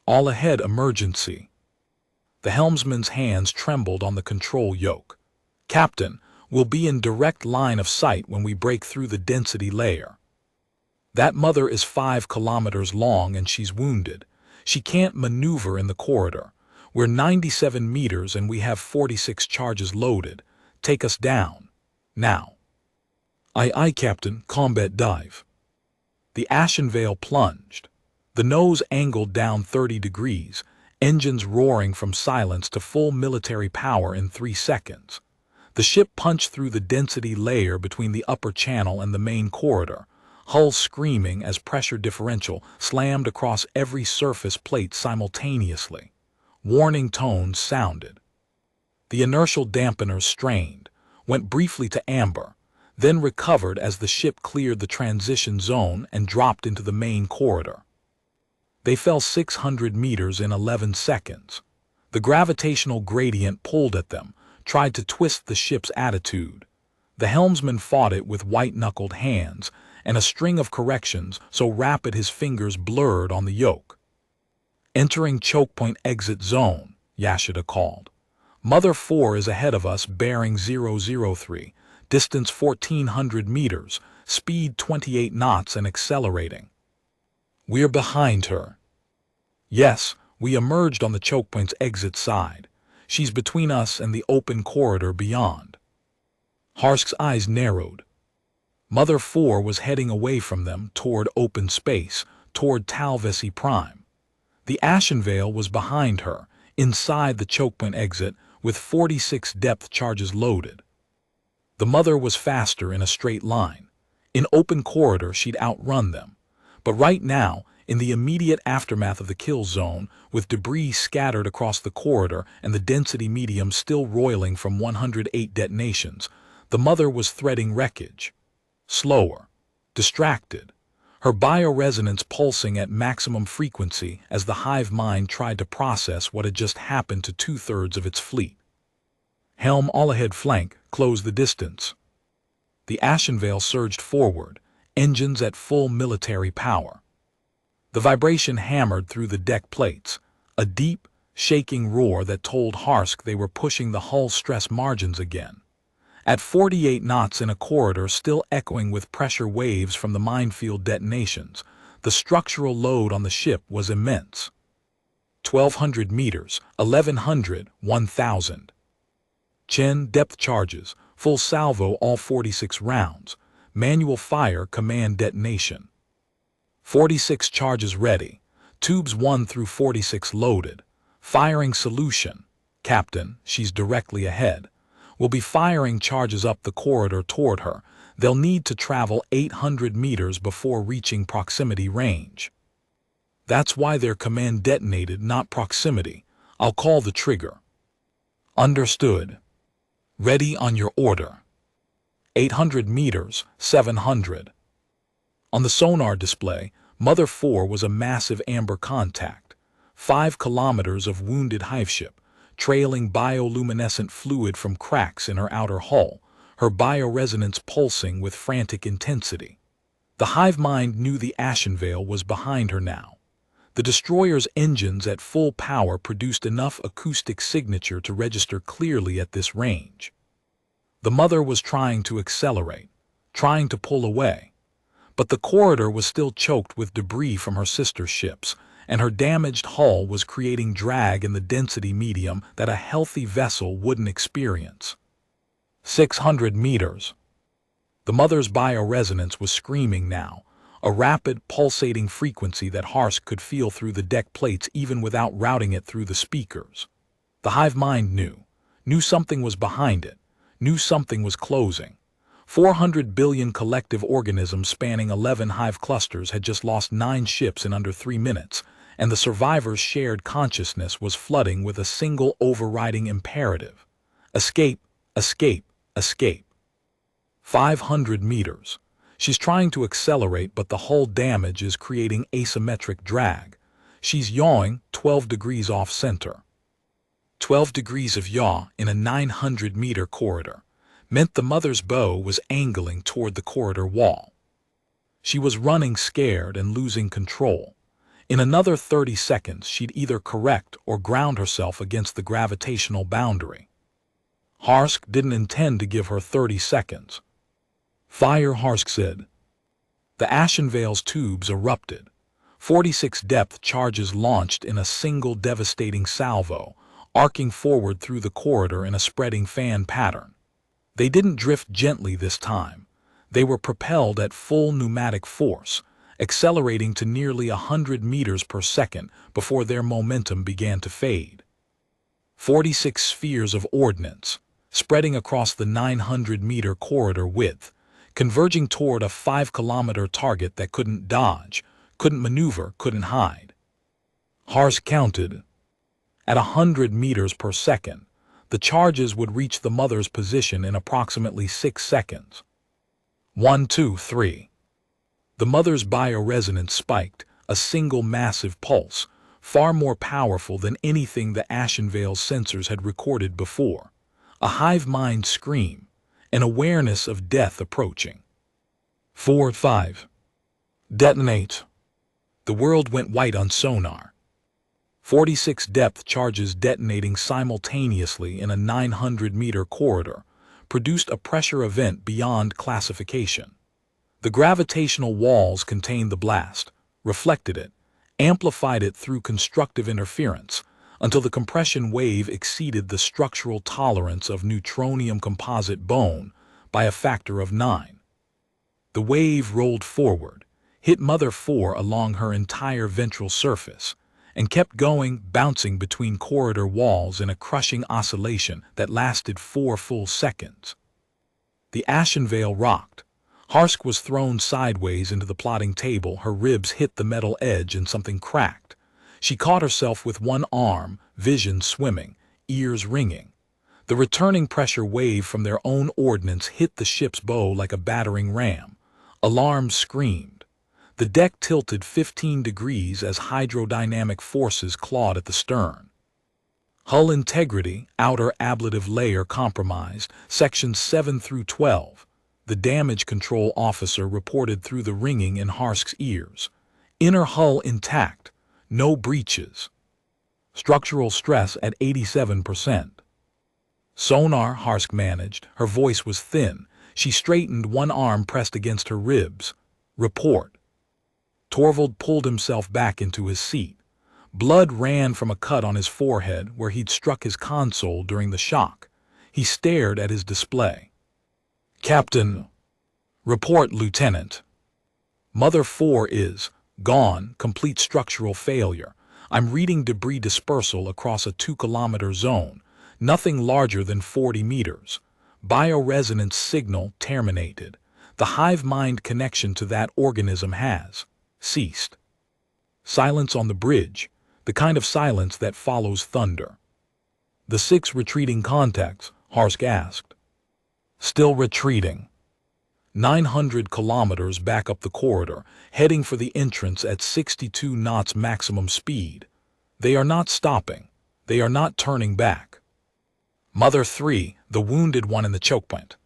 All ahead emergency. The helmsman's hands trembled on the control yoke. Captain, we'll be in direct line of sight when we break through the density layer. That mother is 5 kilometers long and she's wounded. She can't maneuver in the corridor. We're 97 meters and we have 46 charges loaded. Take us down. Now. Aye, Captain. Combat dive. The Ashenvale plunged. The nose angled down 30 degrees, engines roaring from silence to full military power in 3 seconds. The ship punched through the density layer between the upper channel and the main corridor, hull screaming as pressure differential slammed across every surface plate simultaneously. Warning tones sounded. The inertial dampeners strained, went briefly to amber, then recovered as the ship cleared the transition zone and dropped into the main corridor. They fell 600 meters in 11 seconds. The gravitational gradient pulled at them, tried to twist the ship's attitude. The helmsman fought it with white-knuckled hands and a string of corrections so rapid his fingers blurred on the yoke. Entering choke point exit zone, Yashida called. Mother 4 is ahead of us bearing 003, distance 1400 meters, speed 28 knots and accelerating. We're behind her. Yes, we emerged on the choke point's exit side. She's between us and the open corridor beyond. Harsk's eyes narrowed. Mother 4 was heading away from them toward open space, toward Talvesi Prime. The Ashen Veil was behind her, inside the chokepoint exit, with 46 depth charges loaded. The Mother was faster in a straight line. In open corridor, she'd outrun them. But right now, in the immediate aftermath of the kill zone, with debris scattered across the corridor and the density medium still roiling from 108 detonations, the Mother was threading wreckage. Slower, distracted, her bioresonance pulsing at maximum frequency as the hive mind tried to process what had just happened to 2/3 of its fleet. Helm all ahead flank, close the distance. The Ashen Veil surged forward, engines at full military power. The vibration hammered through the deck plates, a deep, shaking roar that told Harsk they were pushing the hull stress margins again. At 48 knots in a corridor still echoing with pressure waves from the minefield detonations, the structural load on the ship was immense. 1,200 meters, 1,100, 1,000. Chen depth charges, full salvo all 46 rounds, manual fire command detonation. 46 charges ready, tubes 1 through 46 loaded, firing solution. Captain, she's directly ahead. Will be firing charges up the corridor toward her. They'll need to travel 800 meters before reaching proximity range. That's why their command detonated, not proximity. I'll call the trigger. Understood. Ready on your order. 800 meters, 700. On the sonar display, Mother 4 was a massive amber contact. 5 kilometers of wounded Hive-Ship, trailing bioluminescent fluid from cracks in her outer hull, her bioresonance pulsing with frantic intensity. The hive mind knew the Ashen Veil was behind her now. The destroyer's engines at full power produced enough acoustic signature to register clearly at this range. The Mother was trying to accelerate, trying to pull away. But the corridor was still choked with debris from her sister ships, and her damaged hull was creating drag in the density medium that a healthy vessel wouldn't experience. 600 meters. The Mother's bioresonance was screaming now, a rapid, pulsating frequency that Harsk could feel through the deck plates even without routing it through the speakers. The hive mind knew something was behind it, knew something was closing. 400 billion collective organisms spanning 11 hive clusters had just lost 9 ships in under 3 minutes, and the survivors' shared consciousness was flooding with a single overriding imperative. Escape, escape, escape. 500 meters. She's trying to accelerate, but the hull damage is creating asymmetric drag. She's yawing 12 degrees off center. 12 degrees of yaw in a 900-meter corridor meant the Mother's bow was angling toward the corridor wall. She was running scared and losing control. In another 30 seconds, she'd either correct or ground herself against the gravitational boundary. Harsk didn't intend to give her 30 seconds. Fire, Harsk said. The Ashen Veil's tubes erupted. 46 depth charges launched in a single devastating salvo, arcing forward through the corridor in a spreading fan pattern. They didn't drift gently this time. They were propelled at full pneumatic force, accelerating to nearly 100 meters per second before their momentum began to fade. 46 spheres of ordnance, spreading across the 900-meter corridor width, converging toward a 5-kilometer target that couldn't dodge, couldn't maneuver, couldn't hide. Harsk counted. At 100 meters per second, the charges would reach the Mother's position in approximately 6 seconds. 1, 2, 3. The Mother's bioresonance spiked, a single massive pulse, far more powerful than anything the Ashen Veil's sensors had recorded before. A hive mind scream, an awareness of death approaching. 4, 5. Detonate. The world went white on sonar. 46 depth charges detonating simultaneously in a 900-meter corridor produced a pressure event beyond classification. The gravitational walls contained the blast, reflected it, amplified it through constructive interference, until the compression wave exceeded the structural tolerance of neutronium composite bone by a factor of 9. The wave rolled forward, hit Mother 4 along her entire ventral surface, and kept going, bouncing between corridor walls in a crushing oscillation that lasted 4 full seconds. The ashen veil rocked. Harsk was thrown sideways into the plotting table, her ribs hit the metal edge and something cracked. She caught herself with one arm, vision swimming, ears ringing. The returning pressure wave from their own ordnance hit the ship's bow like a battering ram. Alarms screamed. The deck tilted 15 degrees as hydrodynamic forces clawed at the stern. Hull integrity, outer ablative layer compromised, sections 7 through 12. The damage control officer reported through the ringing in Harsk's ears. Inner hull intact, no breaches. Structural stress at 87%. Sonar, Harsk managed. Her voice was thin. She straightened, one arm pressed against her ribs. Report. Torvald pulled himself back into his seat. Blood ran from a cut on his forehead where he'd struck his console during the shock. He stared at his display. Captain. Report, Lieutenant. Mother 4 is gone, complete structural failure. I'm reading debris dispersal across a 2-kilometer zone, nothing larger than 40 meters. Bioresonance signal terminated. The hive mind connection to that organism has ceased. Silence on the bridge, the kind of silence that follows thunder. The 6 retreating contacts, Harsk asked. Still retreating. 900 kilometers back up the corridor, heading for the entrance at 62 knots maximum speed. They are not stopping. They are not turning back. Mother 3, the wounded one in the choke point.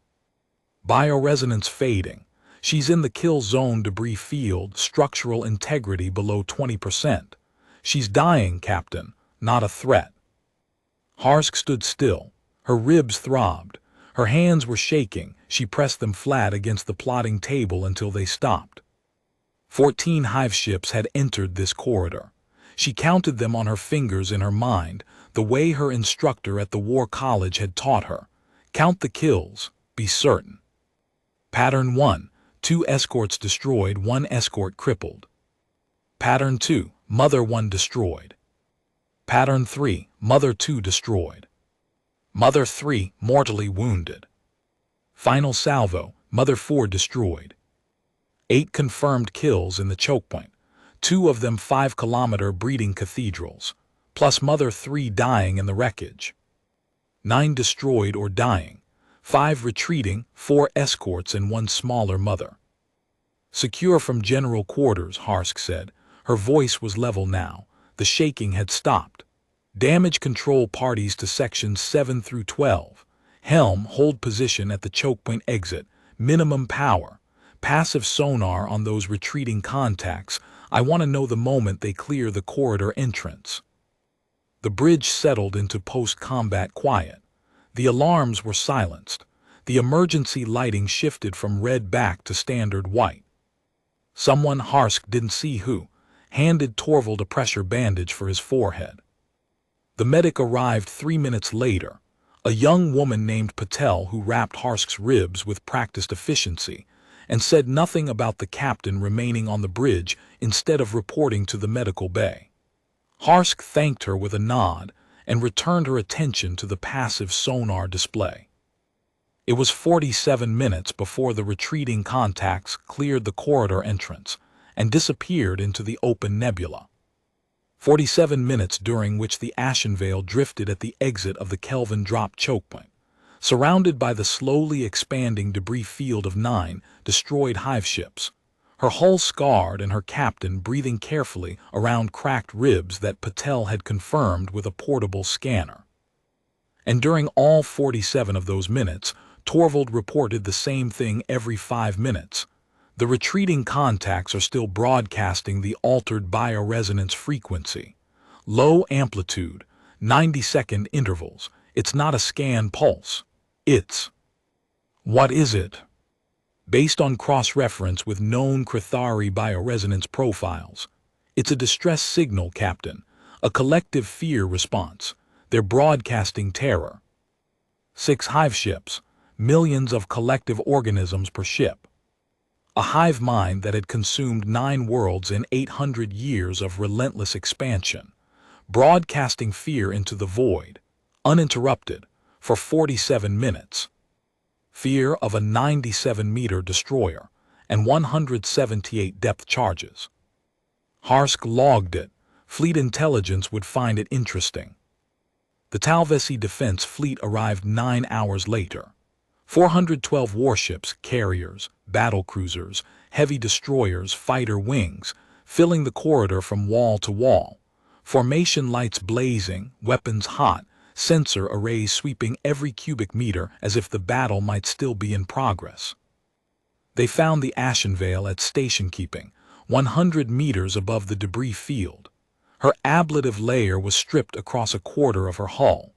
Bioresonance fading. She's in the kill zone debris field, structural integrity below 20%. She's dying, Captain, not a threat. Harsk stood still. Her ribs throbbed. Her hands were shaking. She pressed them flat against the plotting table until they stopped. 14 Hive-Ships had entered this corridor. She counted them on her fingers in her mind, the way her instructor at the War College had taught her. Count the kills, be certain. Pattern 1, 2 escorts destroyed, 1 escort crippled. Pattern 2, Mother 1 destroyed. Pattern 3, Mother 2 destroyed. Mother 3 mortally wounded. Final salvo, Mother 4 destroyed. 8 confirmed kills in the choke point, 2 of them 5-kilometer breeding cathedrals, plus Mother 3 dying in the wreckage. 9 destroyed or dying, 5 retreating, 4 escorts and 1 smaller mother. Secure from general quarters, Harsk said. Her voice was level now. The shaking had stopped. Damage control parties to sections 7 through 12. Helm, hold position at the choke point exit. Minimum power. Passive sonar on those retreating contacts. I want to know the moment they clear the corridor entrance. The bridge settled into post-combat quiet. The alarms were silenced. The emergency lighting shifted from red back to standard white. Someone, Harsk didn't see who, handed Torvald a pressure bandage for his forehead. The medic arrived 3 minutes later, a young woman named Patel who wrapped Harsk's ribs with practiced efficiency and said nothing about the captain remaining on the bridge instead of reporting to the medical bay. Harsk thanked her with a nod and returned her attention to the passive sonar display. It was 47 minutes before the retreating contacts cleared the corridor entrance and disappeared into the open nebula. 47 minutes during which the ashen veil drifted at the exit of the Kelvin drop choke point, surrounded by the slowly expanding debris field of 9 destroyed Hive-Ships, her hull scarred and her captain breathing carefully around cracked ribs that Patel had confirmed with a portable scanner. And during all 47 of those minutes, Torvald reported the same thing every 5 minutes. The retreating contacts are still broadcasting the altered bioresonance frequency. Low amplitude, 90-second intervals. It's not a scan pulse. It's... What is it? Based on cross-reference with known Krythari bioresonance profiles, it's a distress signal, Captain. A collective fear response. They're broadcasting terror. 6 Hive-Ships. Millions of collective organisms per ship. a hive mind that had consumed 9 worlds in 800 years of relentless expansion, broadcasting fear into the void, uninterrupted, for 47 minutes. Fear of a 97-meter destroyer and 178 depth charges. Harsk logged it. Fleet intelligence would find it interesting. The Talvesi defense fleet arrived 9 hours later. 412 warships, carriers, battlecruisers, heavy destroyers, fighter wings, filling the corridor from wall to wall. Formation lights blazing, weapons hot, sensor arrays sweeping every cubic meter as if the battle might still be in progress. They found the Ashen Veil at station keeping, 100 meters above the debris field. Her ablative layer was stripped across a quarter of her hull.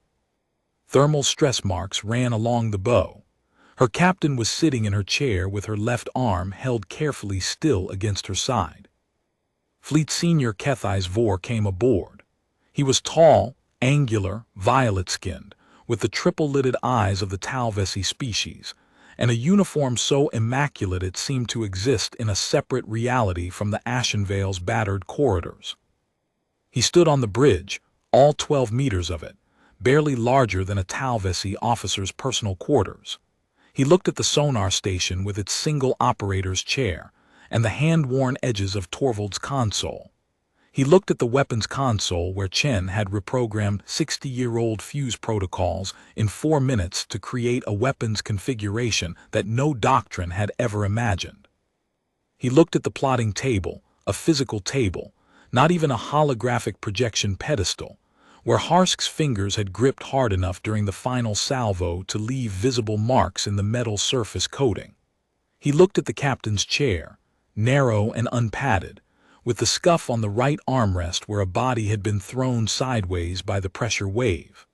Thermal stress marks ran along the bow. Her captain was sitting in her chair with her left arm held carefully still against her side. Fleet Senior Krythari Hive came aboard. He was tall, angular, violet-skinned, with the triple-lidded eyes of the Talvesi species, and a uniform so immaculate it seemed to exist in a separate reality from the Ashen Veil's battered corridors. He stood on the bridge, all 12 meters of it, barely larger than a Talvesi officer's personal quarters. He looked at the sonar station with its single operator's chair and the hand-worn edges of Torvald's console. He looked at the weapons console where Chen had reprogrammed 60-year-old fuse protocols in 4 minutes to create a weapons configuration that no doctrine had ever imagined. He looked at the plotting table, a physical table, not even a holographic projection pedestal, where Harsk's fingers had gripped hard enough during the final salvo to leave visible marks in the metal surface coating. He looked at the captain's chair, narrow and unpadded, with the scuff on the right armrest where a body had been thrown sideways by the pressure wave.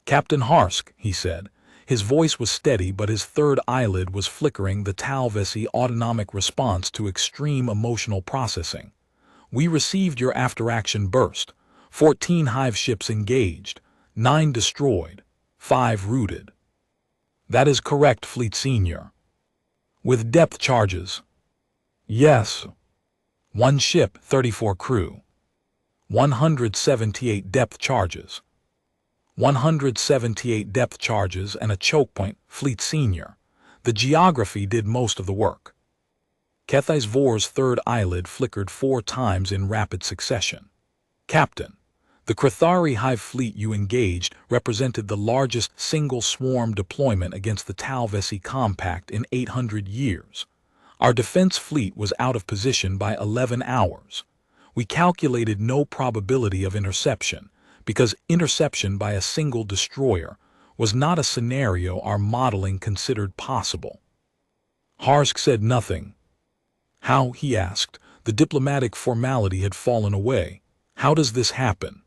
"Captain Harsk," he said. His voice was steady, but his third eyelid was flickering, the Talvesi autonomic response to extreme emotional processing. "We received your after-action burst. 14 Hive-Ships engaged, 9 destroyed, 5 routed." "That is correct, Fleet Senior." "With depth charges?" "Yes." 1 ship, 34 crew. 178 depth charges. 178 depth charges and a choke point, Fleet Senior. The geography did most of the work. Krythari Hive's third eyelid flickered 4 times in rapid succession. "Captain, the Krythari Hive fleet you engaged represented the largest single swarm deployment against the Talvesi Compact in 800 years. Our defense fleet was out of position by 11 hours. We calculated no probability of interception, because interception by a single destroyer was not a scenario our modeling considered possible." Harsk said nothing. "How?" he asked. The diplomatic formality had fallen away. "How does this happen?"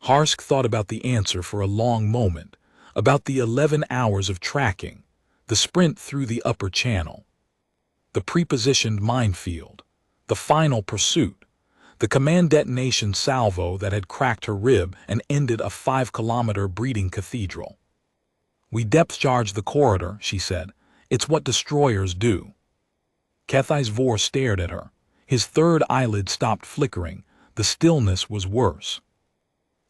Harsk thought about the answer for a long moment, about the 11 hours of tracking, the sprint through the upper channel, the prepositioned minefield, the final pursuit, the command detonation salvo that had cracked her rib and ended a 5-kilometer breeding cathedral. "We depth-charge the corridor," she said. "It's what destroyers do." Krythari Hive stared at her. His third eyelid stopped flickering. The stillness was worse.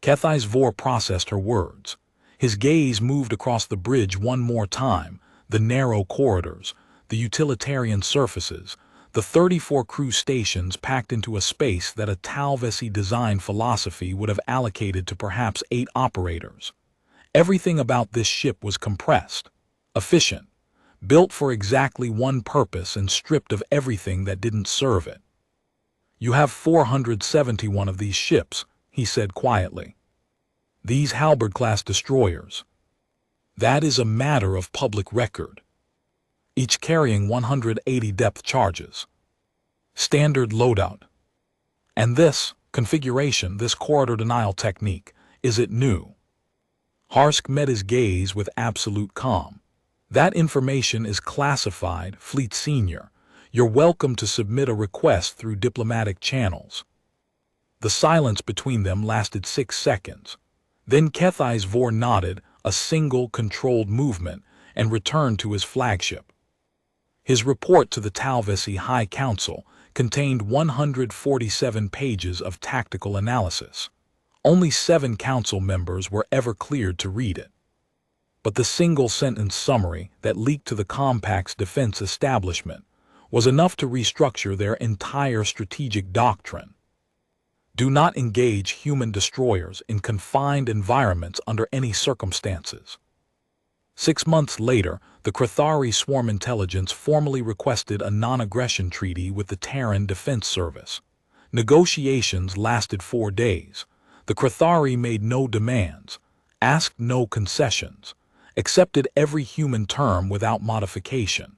Krythari Hive processed her words. His gaze moved across the bridge one more time, the narrow corridors, the utilitarian surfaces, the 34 crew stations packed into a space that a Talvesi design philosophy would have allocated to perhaps 8 operators. Everything about this ship was compressed, efficient, built for exactly one purpose and stripped of everything that didn't serve it. "You have 471 of these ships," he said quietly. "These Halberd-class destroyers. That is a matter of public record. Each carrying 180 depth charges. Standard loadout. And this configuration, this corridor denial technique, is it new?" Harsk met his gaze with absolute calm. "That information is classified, Fleet Senior. You're welcome to submit a request through diplomatic channels." The silence between them lasted 6 seconds. Then Krythari Hive nodded, a single controlled movement, and returned to his flagship. His report to the Talvesi High Council contained 147 pages of tactical analysis. Only 7 council members were ever cleared to read it. But the single-sentence summary that leaked to the Compact's defense establishment was enough to restructure their entire strategic doctrine. Do not engage human destroyers in confined environments under any circumstances. 6 months later, the Krythari Swarm Intelligence formally requested a non-aggression treaty with the Terran Defense Service. Negotiations lasted 4 days. The Krythari made no demands, asked no concessions, accepted every human term without modification.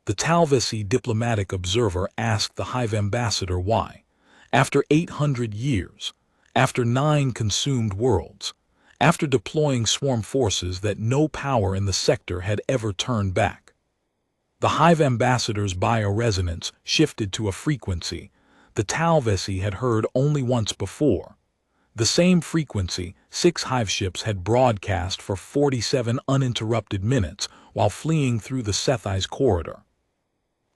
The Talvesi diplomatic observer asked the Hive ambassador why, after 800 years, after 9 consumed worlds, after deploying swarm forces that no power in the sector had ever turned back. The Hive ambassador's bioresonance shifted to a frequency the Talvesi had heard only once before. The same frequency 6 Hive-Ships had broadcast for 47 uninterrupted minutes while fleeing through the Sethai's corridor.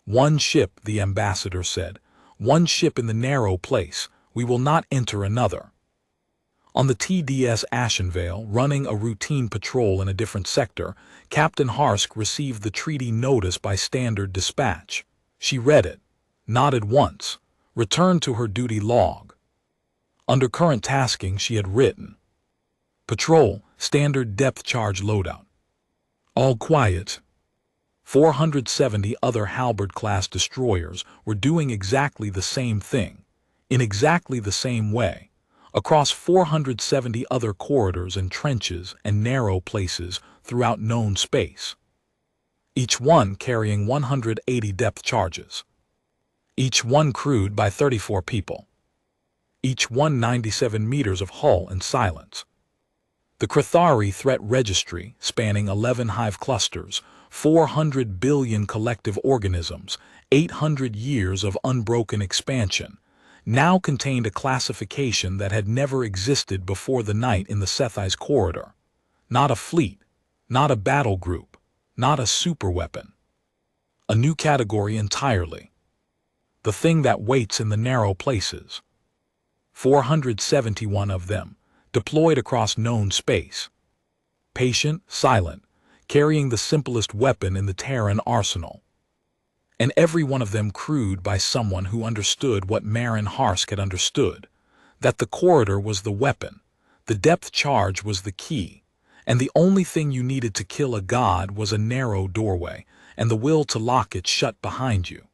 "One ship," the ambassador said, "one ship in the narrow place. We will not enter another." On the TDS Ashenvale, running a routine patrol in a different sector, Captain Harsk received the treaty notice by standard dispatch. She read it, nodded once, returned to her duty log. Under current tasking, she had written, "Patrol, standard depth charge loadout. All quiet." 470 other Halberd-class destroyers were doing exactly the same thing, in exactly the same way, across 470 other corridors and trenches and narrow places throughout known space. Each one carrying 180 depth charges. Each one crewed by 34 people. Each one 97 meters of hull and silence. The Krythari threat registry, spanning 11 hive clusters, 400 billion collective organisms, 800 years of unbroken expansion, now contained a classification that had never existed before the night in the Sethai's corridor. Not a fleet, not a battle group, not a superweapon. A new category entirely. The thing that waits in the narrow places. 471 of them, deployed across known space. Patient, silent, carrying the simplest weapon in the Terran arsenal. And every one of them crewed by someone who understood what Marin Harsk had understood, that the corridor was the weapon, the depth charge was the key, and the only thing you needed to kill a god was a narrow doorway and the will to lock it shut behind you.